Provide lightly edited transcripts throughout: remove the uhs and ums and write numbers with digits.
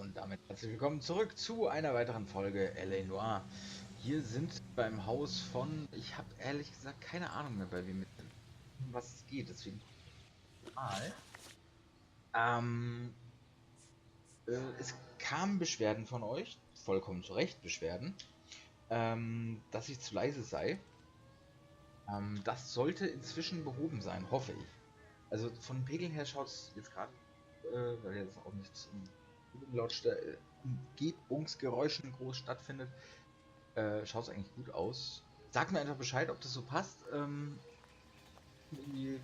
Und damit herzlich willkommen zurück zu einer weiteren Folge L.A. Noire. Hier sind wir beim Haus von, ich habe ehrlich gesagt keine Ahnung mehr, bei wem um was es geht, deswegen mal. Ähm, es kamen Beschwerden von euch, vollkommen zu Recht Beschwerden, dass ich zu leise sei. Das sollte inzwischen behoben sein, hoffe ich. Also von Pegeln her schaut es jetzt gerade, weil jetzt auch nichts Umgebungsgeräuschen groß stattfindet, schaut es eigentlich gut aus. Sag mir einfach Bescheid, ob das so passt. Die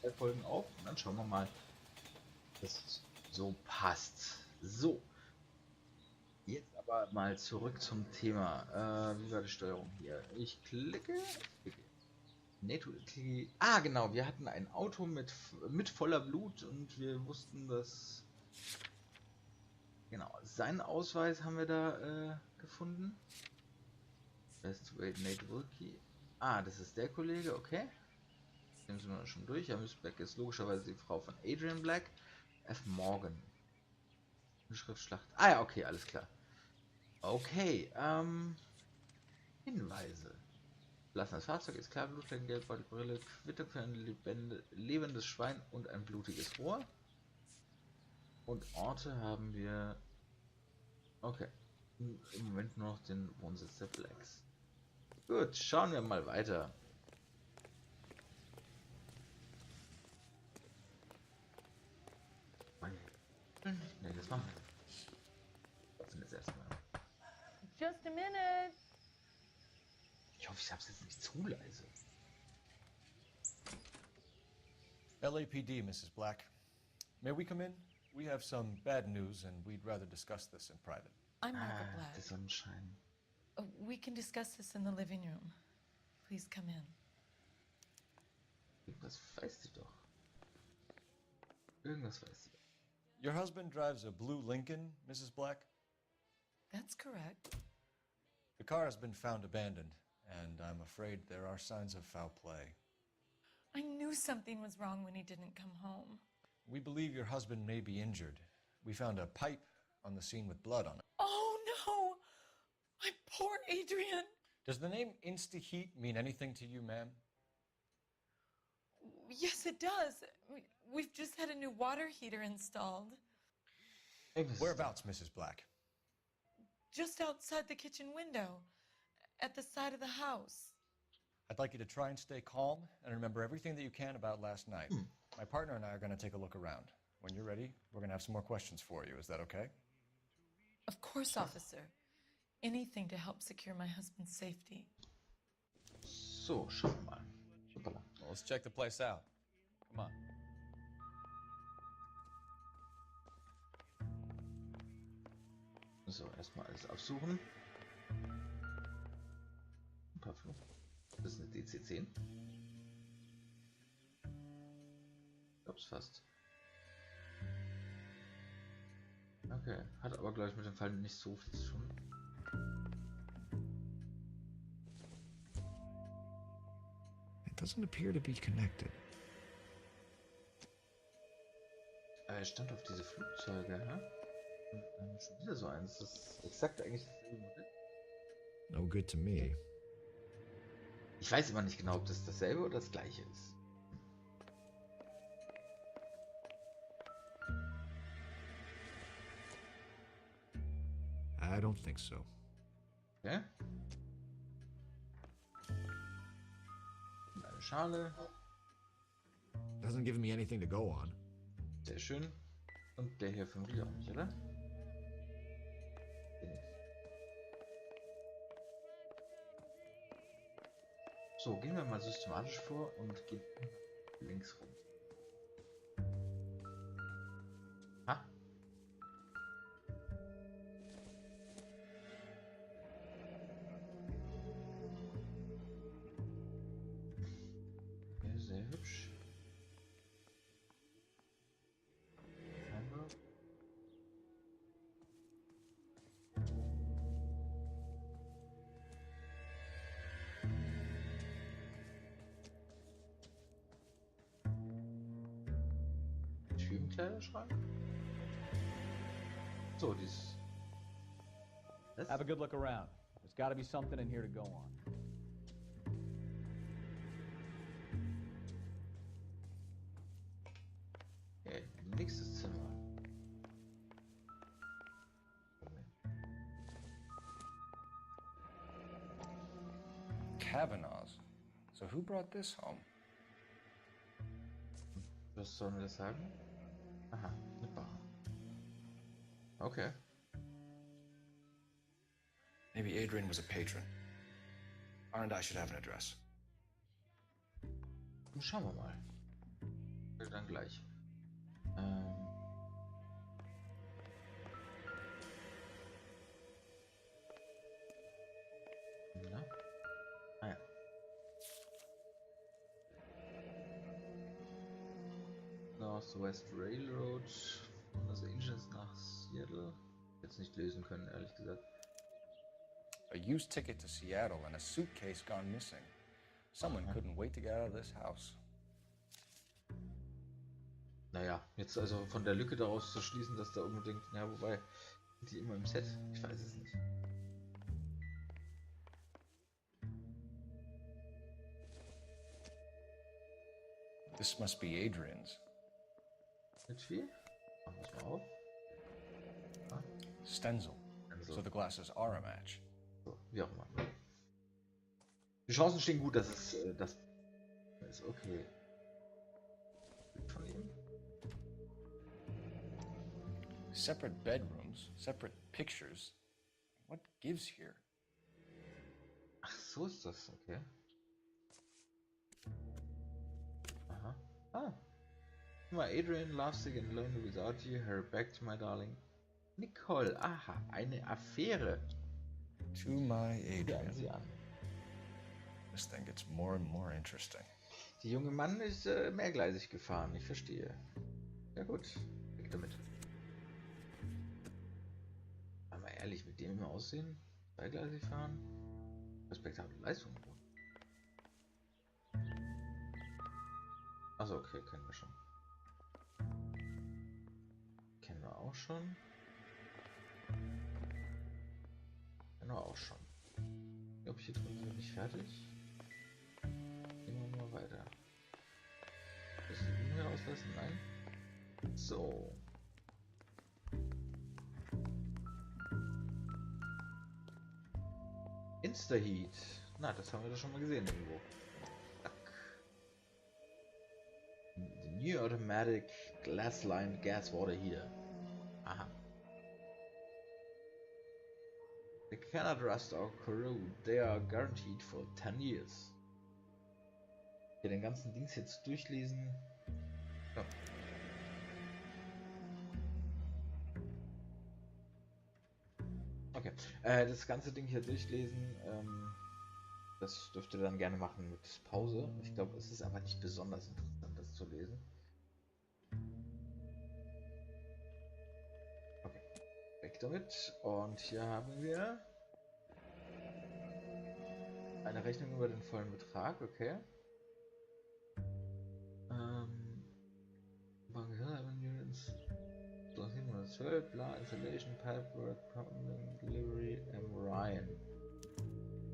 2 Folgen auf und dann schauen wir mal, ob das so passt. So, jetzt aber mal zurück zum Thema. Wie war die Steuerung hier? Ich klicke. Genau, wir hatten ein Auto mit voller Blut und wir wussten, dass. Genau, seinen Ausweis haben wir da gefunden. Best Wait Nate Wilkie. Das ist der Kollege, okay. Den sind wir schon durch. Ja, Miss Black ist logischerweise die Frau von Adrian Black. F. Morgan. Schriftschlacht. Ja, okay, alles klar. Okay, Hinweise. Verlassenes Fahrzeug ist klar, Blutflecken, Geldbeutel, Brille, Quittung für ein lebendes Schwein und ein blutiges Rohr. Und Orte haben wir. Okay. Im Moment nur noch den Wohnsitz der Blacks. Gut, schauen wir mal weiter. Ne, das machen wir. Trotzdem jetzt erstmal. Just a minute. Ich hoffe, ich hab's jetzt nicht zu leise. LAPD, Mrs. Black. May we come in? We have some bad news and we'd rather discuss this in private. I'm Margaret Black. Der Sonnenschein. We can discuss this in the living room. Please come in. Irgendwas weiß sie doch. Irgendwas weiß sie doch. Your husband drives a blue Lincoln, Mrs. Black? That's correct. The car has been found abandoned, and I'm afraid there are signs of foul play. I knew something was wrong when he didn't come home. We believe your husband may be injured. We found a pipe on the scene with blood on it. Oh no! My poor Adrian! Does the name Insta-Heat mean anything to you, ma'am? Yes, it does. We've just had a new water heater installed. Whereabouts, Mrs. Black? Just outside the kitchen window, at the side of the house. I'd like you to try and stay calm and remember everything that you can about last night. My partner and I are going to take a look around. When you're ready, we're going to have some more questions for you. Is that okay? Of course, officer. Anything to help secure my husband's safety. So, schauen wir mal. Hoppala. Well, let's check the place out. Come on. So, erstmal alles absuchen. Ein paar Fluch. Das ist eine DC-10. Ich glaub's fast. Okay, hat aber gleich mit dem Fall nicht so viel zu tun. It doesn't appear to be connected. Er stand auf diese Flugzeuge, hä? Und dann schon wieder so eins. Das ist exakt eigentlich dasselbe Modell. No good to me. Ich weiß immer nicht genau, ob das dasselbe oder das gleiche ist. I don't think so. Okay. Und eine Schale. Doesn't give me anything to go on. Sehr schön. Und der hier vom Rieder auch nicht, oder? So, gehen wir mal systematisch vor und gehen links rum. Ha? Ja, sehr hübsch. Tür im Kleiderschrank? So, dies. Das? Have a good look around. There's got to be something in here to go on. Okay, nächstes Zimmer. Kavanaugh's. So who brought this home? Was sollen wir das sagen? Aha, eine Bar. Okay. Maybe Adrian was a patron. And I should have an address. Dann schauen wir mal. Dann gleich. Na? Ah ja. Northwest Railroad von Los Angeles nach Seattle. Jetzt nicht lesen können, ehrlich gesagt. A used ticket to Seattle and a suitcase gone missing. Someone couldn't wait to get out of this house. Naja, jetzt also von der Lücke daraus zu schließen, dass da unbedingt, ja, wobei, sind die immer im Set? Ich weiß es nicht. This must be Adrian's. Mit viel? Machen wir es mal auf. Ah, Stencil. Stencil. So the glasses are a match. so, wie auch immer. Die Chancen stehen gut, dass es das ist. Okay. Von ihm. Separate bedrooms, separate pictures. What gives here? Ach, so ist das, okay. Aha. Ah. Guck mal, Adrian loves to get lonely without you. Her back to my darling. Nicole, aha, eine Affäre. To my Hören Adrian. Sie an. This thing gets more and more interesting. Der junge Mann ist mehrgleisig gefahren, ich verstehe. Ja gut, weg damit. Aber ehrlich, mit dem im Aussehen, zweigleisig fahren, respektable Leistung. Also okay, kennen wir schon. Kennen wir auch schon. Kennen wir auch schon. Ich glaube, hier drin sind wir nicht fertig. Gehen wir mal weiter. Das hier rauslassen? Nein. So. Insta-Heat. Na, das haben wir doch schon mal gesehen irgendwo. Zack. The new automatic glass-lined gas water heater. Aha. They cannot rust or corrode. They are guaranteed for 10 years. Hier den ganzen Dings jetzt durchlesen. Ja. Okay, das ganze Ding hier durchlesen, das dürft ihr dann gerne machen mit Pause. Ich glaube, es ist aber nicht besonders interessant, das zu lesen. Okay, weg damit. Und hier haben wir eine Rechnung über den vollen Betrag, okay. 712, bla, Installation, Pipework, Plumbing, Delivery, Ryan.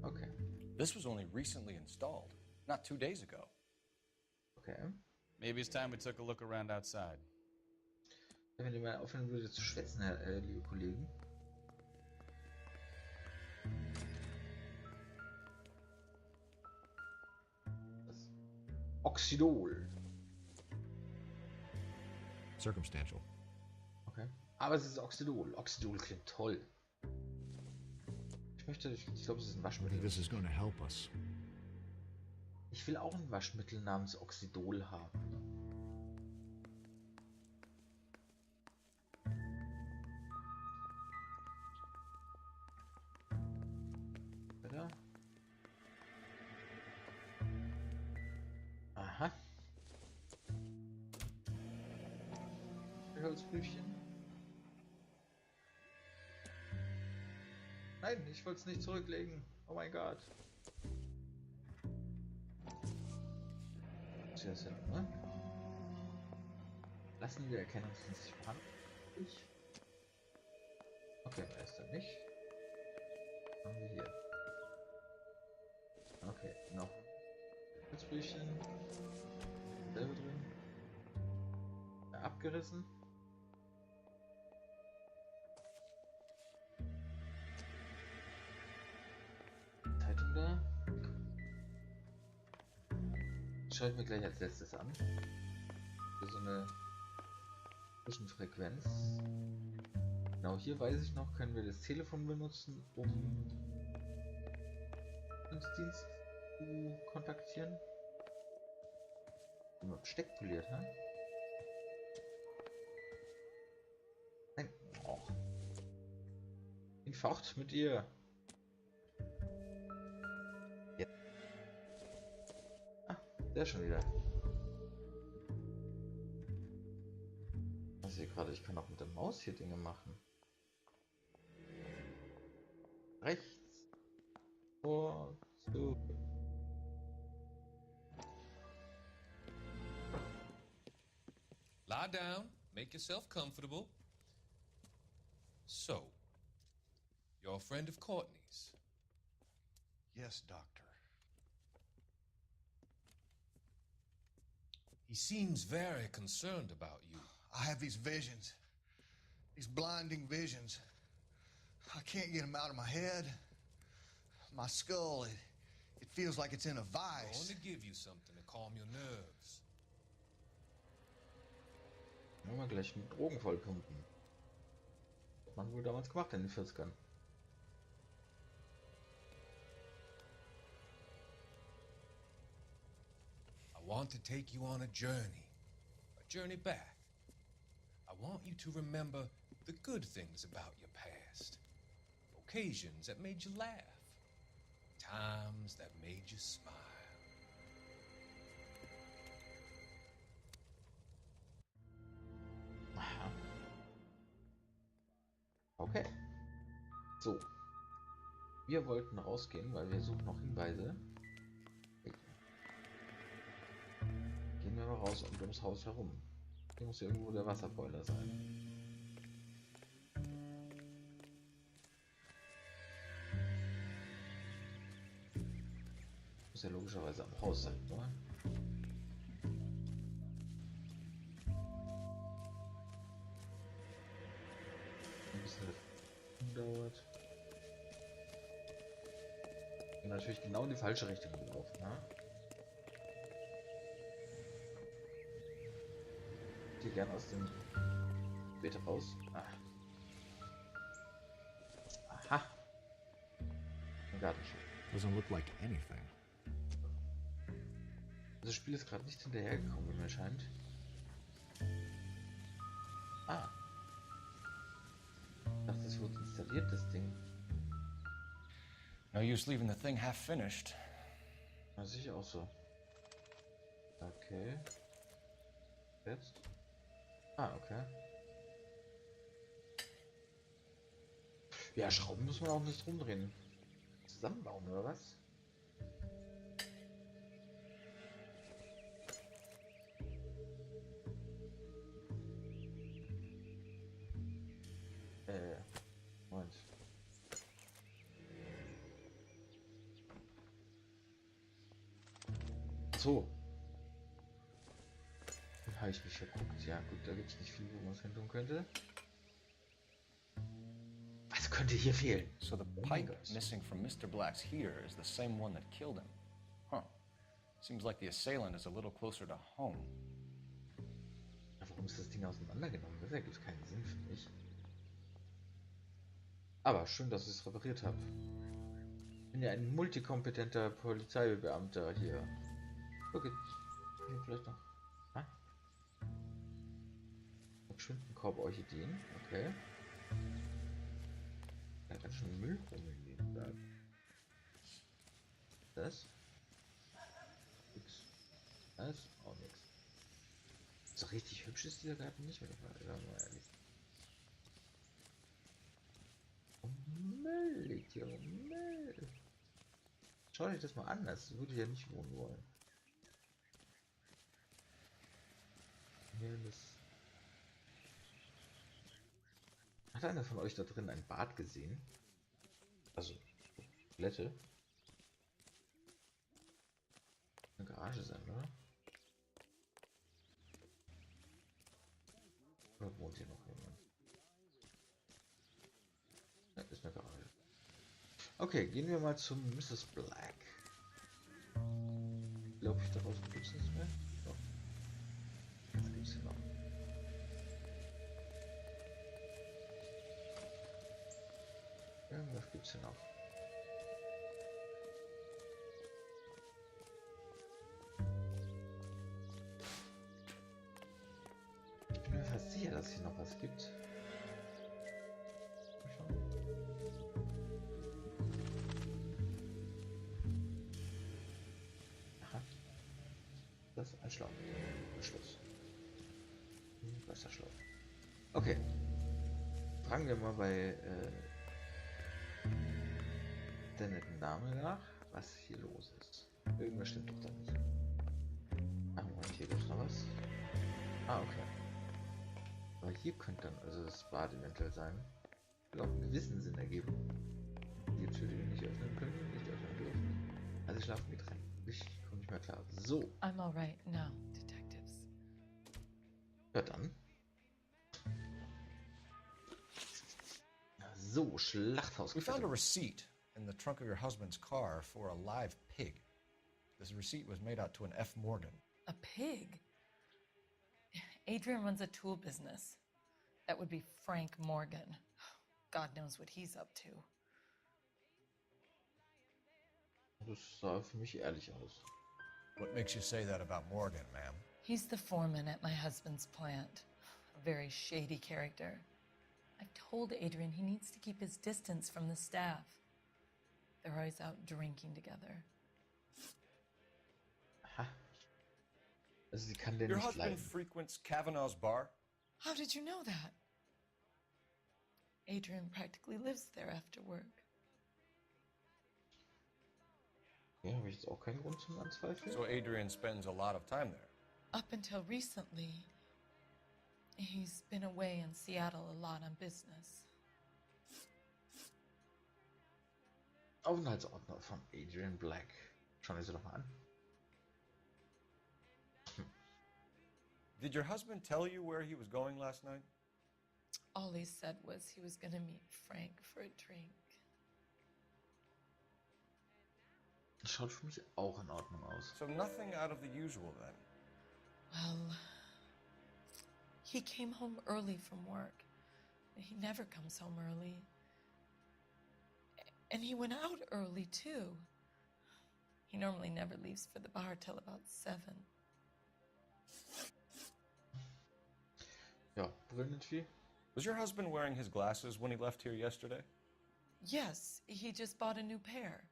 Okay. This was only recently installed, not 2 days ago. Okay. Maybe it's time we took a look around outside. Wenn ihr mal aufhören würdet zu schwätzen, liebe Kollegen. Das Oxidol. Circumstantial. Okay. Aber es ist Oxidol. Oxidol klingt toll. Ich glaube, es ist ein I think Waschmittel. this is going to help us. Ich will auch ein Waschmittel namens Oxidol haben. Oder? Aha. Holzblüchen. Nein, ich wollte es nicht zurücklegen. Oh mein Gott. Sehr Sinn, ne? Lassen wir Erkennungsdienst vorhanden. Okay, er ist da nicht. Was haben wir hier? Okay, noch Spielchen. Selber drin. Ja, abgerissen. Zeitung da. Schaue ich mir gleich als letztes an. Für so eine Zwischenfrequenz. Genau, hier weiß ich noch, können wir das Telefon benutzen, um Dienst zu kontaktieren. Immer Besteck poliert, ha? Nein. Oh. Fort mit ihr. Ja. Ah, der schon wieder. Ich sehe gerade, ich kann auch mit der Maus hier Dinge machen. Rechts. Vor. Zurück. Lie down, make yourself comfortable. So, you're a friend of Courtney's? Yes, Doctor. He seems very concerned about you. I have these visions. These blinding visions. I can't get them out of my head. My skull, it feels like it's in a I vice. want to give you something to calm your nerves. Wollen wir gleich mit Drogen vollpumpen. Hat man wohl damals gemacht in den 40ern. I want to take you on a journey back. I want you to remember the good things about your past. Occasions that made you laugh. Times that made you smile. Aha. Okay. So. Wir wollten rausgehen, weil wir suchen noch Hinweise. Gehen wir mal raus und ums Haus herum. Hier muss ja irgendwo der Wasserboiler sein. Muss ja logischerweise am Haus sein, oder? Ein bisschen dauert. Und natürlich genau in die falsche Richtung gelaufen, ne? Hier gerne aus dem Bitte raus. Ah. Aha. Ein Gartenschutz. Doesn't look like anything. Das Spiel ist gerade nicht hinterhergekommen, wie mir scheint. Ah. Ich dachte, es wurde installiert, das Ding. No use leaving the thing half finished. Na, sicher auch so. Okay. Jetzt? Ah, okay. Ja, Schrauben muss man auch nicht rumdrehen. Zusammenbauen, oder was? Moment. So. Dann habe ich mich verguckt. Ja gut, da gibt es nicht viel, wo man es hin tun könnte. Was könnte hier fehlen? So the pipe missing from Mr. Black's heater is the same one that killed him. Huh. Seems like the assailant is a little closer to home. Ja, warum ist das Ding auseinandergenommen? Das ergibt keinen Sinn für mich. Aber schön, dass ich es repariert habe. Ich bin ja ein multikompetenter Polizeibeamter hier. Okay. Hier vielleicht noch. Ah? Verschwinden Korb Orchideen. Okay. Da ganz schön Müll rumliegen. Das? Nix. Das? Auch nix. So richtig hübsch ist dieser Garten nicht, oder? Mal ehrlich. Müll liegt hier rum. Müll. Schau dich das mal an, das würde ich ja nicht wohnen wollen. Hier das. Ach, Hat einer von euch da drin ein Bad gesehen? Also, Toilette? Eine Garage sein, oder? Oder wohnt hier noch jemand? Ja, ist eine Garage. Okay, gehen wir mal zum Mrs. Black. Glaube ich, daraus gibt es nichts mehr. Doch. Was gibt es hier noch? Irgendwas gibt es hier noch. Ich bin mir fast sicher, dass es hier noch was gibt. Mal schauen. Aha. Das ist ein Schlauch. Schluss. Wasserschlauch. Okay. Fragen wir mal bei der netten Dame nach, was hier los ist. Irgendwas stimmt doch da nicht. Ah, Moment, hier gibt es noch was. Ah, okay. Aber hier könnte dann also das Bad eventuell sein. Will auch einen gewissen Sinn ergeben. Die Tür, die wir nicht öffnen können, nicht öffnen dürfen. Also schlafen getrennt. Ich komme nicht mehr klar. So. I'm all right now, detectives. Ja dann. Ja, so, Schlachthaus. We found a receipt in the trunk of your husband's car for a live pig. This receipt was made out to an F. Morgan. A pig? Adrian runs a tool business. That would be Frank Morgan. God knows what he's up to. Das sah für mich ehrlich aus. What makes you say that about Morgan, ma'am? He's the foreman at my husband's plant. A very shady character. I've told Adrian he needs to keep his distance from the staff. They're always out drinking together. Aha. Also sie kann den Your nicht husband leiden. frequents Kavanaugh's bar? How did you know that? Adrian practically lives there after work. Ja, habe ich jetzt auch keinen Grund zum Anzweifeln. So Adrian spends a lot of time there. Up until recently, he's been away in Seattle a lot on business. Aufenthaltsordner von Adrian Black. Schauen wir sie doch mal an. Did your husband tell you where he was going last night? All he said was he was going to meet Frank for a drink. Das schaut für mich auch in Ordnung aus. So nothing out of the usual then. Well, he came home early from work. He never comes home early. And he went out early, too. He normally never leaves for the bar till about 7. Ja, Brillenvieh. Was your husband wearing his glasses when he left here yesterday? Yes, he just bought a new pair.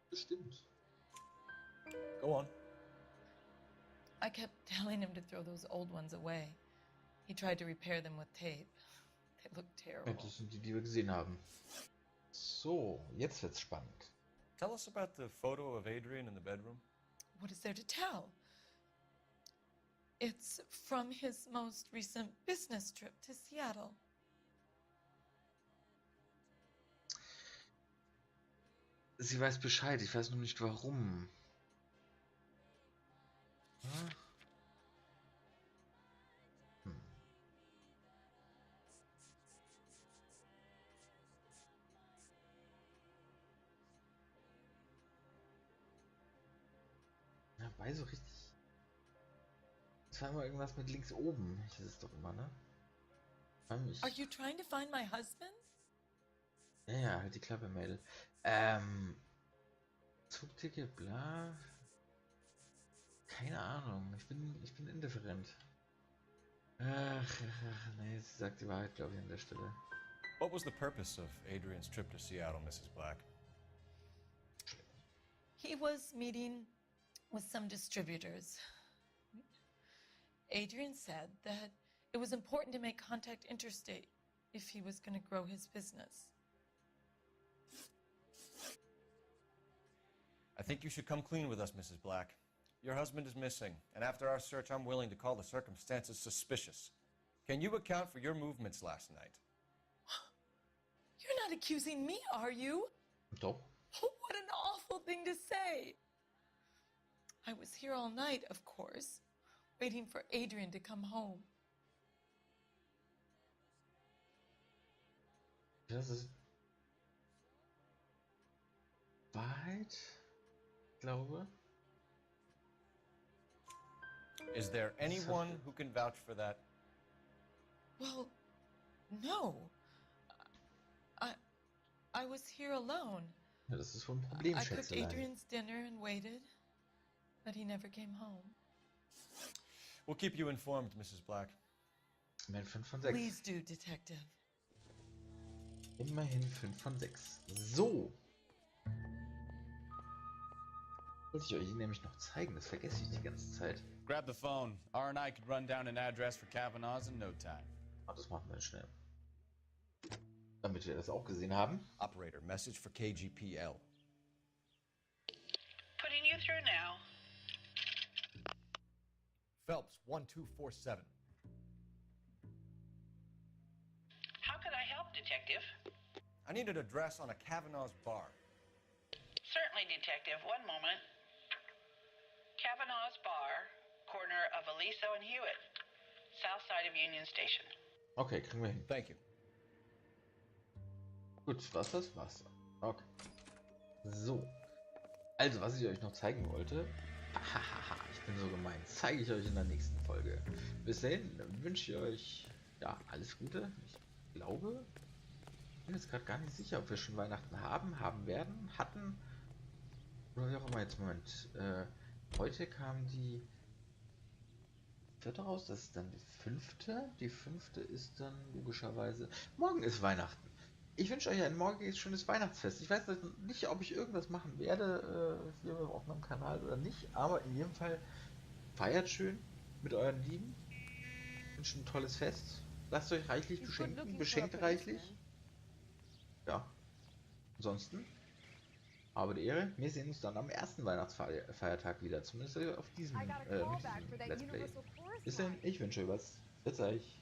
Bestimmt. Go on. I kept telling him to throw those old ones away. He tried to repair them with tape. They look Ja, terrible. das sind die, die wir gesehen haben. So, jetzt wird's spannend. Tell us about the photo of Adrian in the bedroom. What is there to tell? It's from his most recent business trip to Seattle. Sie weiß Bescheid, ich weiß nur nicht warum. Hm? Ja, bei so richtig. Es war immer irgendwas mit links oben. Ich weiß es doch immer, ne? Ich, Are you trying to find my husband? ja, halt die Klappe, Mädel. Zugticket, bla. Keine Ahnung. Ich bin indifferent. Ach, nee, sie sagt die Wahrheit, glaube ich, an der Stelle. What was the purpose of Adrian's trip to Seattle, Mrs. Black? He was meeting with some distributors. Adrian said that it was important to make contact interstate if he was going to grow his business. I think you should come clean with us, Mrs. Black. Your husband is missing, and after our search, I'm willing to call the circumstances suspicious. Can you account for your movements last night? You're not accusing me, are you? Doch. What an awful thing to say. I was here all night, of course, waiting for Adrian to come home. Das ist Wahrheit, glaube. Is there anyone who can vouch for that? Well, no. I was here alone. Ja, das ist wohl ein Problem, I cooked Schätzelein. Adrian's dinner and waited, but he never came home. We'll keep you informed, Mrs. Black. Immerhin 5 von 6. Please do, Detective. Immerhin 5 von 6. So. Wollte ich euch nämlich noch zeigen, das vergesse ich die ganze Zeit. Grab the phone. R&I could run down an address for Kavanaugh's in no time. Aber das machen wir schnell. Damit wir das auch gesehen haben. Operator, message for KGPL. Putting you through now. Phelps, 1247. How could I help, Detective? I need an address on a Kavanaugh's bar. Certainly, Detective. One moment. Kavanaugh's Bar, corner of Aliso and Hewitt, south side of Union Station. Okay, kriegen wir hin. Thank you. Gut, Wasser ist Wasser. Okay. So. Also, was ich euch noch zeigen wollte. Hahaha, ich bin so gemein. Zeige ich euch in der nächsten Folge. Bis dahin wünsche ich euch ja alles Gute. Ich glaube, ich bin jetzt gerade gar nicht sicher, ob wir schon Weihnachten haben werden, hatten. Oder wie auch immer. Jetzt Moment. Heute kam die 4. raus. Das ist dann die 5. Die 5. ist dann logischerweise. Morgen ist Weihnachten. Ich wünsche euch ein morgiges schönes Weihnachtsfest. Ich weiß nicht, ob ich irgendwas machen werde hier auf meinem Kanal oder nicht, aber in jedem Fall feiert schön mit euren Lieben. Wünsche ein tolles Fest. Lasst euch reichlich beschenken. Beschenkt reichlich. Ja. Ansonsten, aber die Ehre. Wir sehen uns dann am ersten Weihnachtsfeiertag wieder. Zumindest auf diesem, mit diesem Let's Play. Bis dann, ich wünsche euch was. Bis euch.